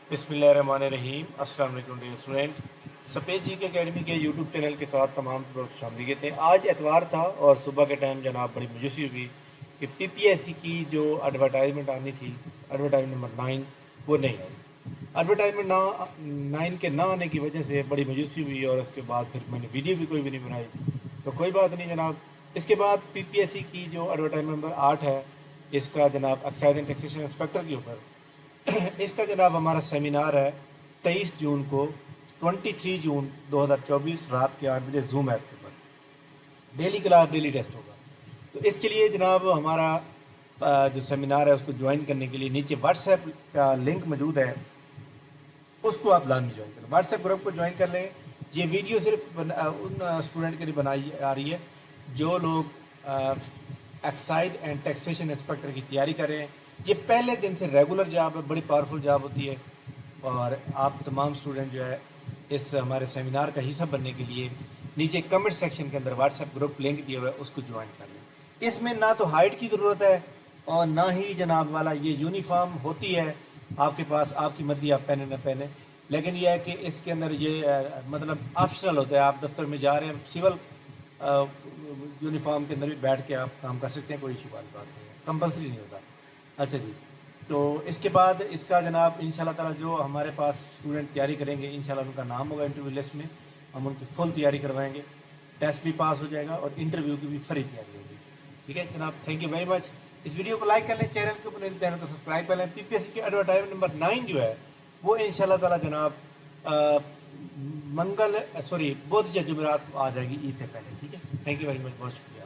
बिस्मिल्लाहिर्रहमानिर्रहीम। अस्सलाम वालेकुम डियर स्टूडेंट। सफ़ेद जी के अकेडमी के यूट्यूब चैनल के साथ तमाम खुशामदीद थे। आज एतवार था और सुबह के टाइम जनाब बड़ी मायूसी हुई कि पीपीएससी की जो एडवर्टाइजमेंट आनी थी, एडवर्टाइजमेंट नंबर 9, वो नहीं आई। एडवर्टाइजमेंट ना 9 के ना आने की वजह से बड़ी मायूसी हुई और उसके बाद फिर मैंने वीडियो भी कोई भी नहीं बनाई। तो कोई बात नहीं जनाब। इसके बाद पीपीएससी की जो एडवर्टाइजमेंट नंबर 8 है, इसका जनाब एक्साइज एंड टैक्सेशन इंस्पेक्टर के ऊपर इसका जनाब हमारा सेमिनार है 23 जून को, 23 जून 2024 रात के 8 बजे जूम ऐप के ऊपर डेली क्लास डेली टेस्ट होगा। तो इसके लिए जनाब हमारा जो सेमिनार है उसको ज्वाइन करने के लिए नीचे व्हाट्सएप का लिंक मौजूद है, उसको आप लाजमी ज्वाइन करें। व्हाट्सएप ग्रुप को ज्वाइन कर लें। ये वीडियो सिर्फ उन स्टूडेंट के लिए बनाई आ रही है जो लोग एक्साइज एंड टैक्सेशन इंस्पेक्टर की तैयारी कर रहे हैं। ये पहले दिन से रेगुलर जॉब है, बड़ी पावरफुल जॉब होती है और आप तमाम स्टूडेंट जो है इस हमारे सेमिनार का हिस्सा बनने के लिए नीचे कमेंट सेक्शन के अंदर व्हाट्सएप ग्रुप लिंक दिया हुआ है, उसको ज्वाइन कर लें। इसमें ना तो हाइट की ज़रूरत है और ना ही जनाब वाला ये यूनिफॉर्म होती है आपके पास, आपकी मर्ज़ी आप पहने ना पहने। लेकिन यह है कि इसके अंदर ये मतलब ऑप्शनल होता है। आप दफ्तर में जा रहे हैं सिविल यूनिफॉर्म के अंदर भी बैठ के आप काम कर सकते हैं, कोई इशू वाली बात नहीं है, कंपलसरी नहीं होता। अच्छा जी, तो इसके बाद इसका जनाब इंशाल्लाह ताला जो हमारे पास स्टूडेंट तैयारी करेंगे इंशाल्लाह उनका नाम होगा इंटरव्यू लिस्ट में, हम उनकी फुल तैयारी करवाएंगे, टेस्ट भी पास हो जाएगा और इंटरव्यू की भी फ्री तैयारी होगी। ठीक है जनाब, थैंक यू वेरी मच। इस वीडियो को लाइक कर लें, चैनल के ऊपर चैनल को सब्सक्राइब कर लें। पीपीएससी की एडवर्टाइजमेंट नंबर 9 जो है वो इंशाल्लाह ताला जनाब बुध या जुमेरात को आ जाएगी ईद से पहले। ठीक है, थैंक यू वेरी मच, बहुत शुक्रिया।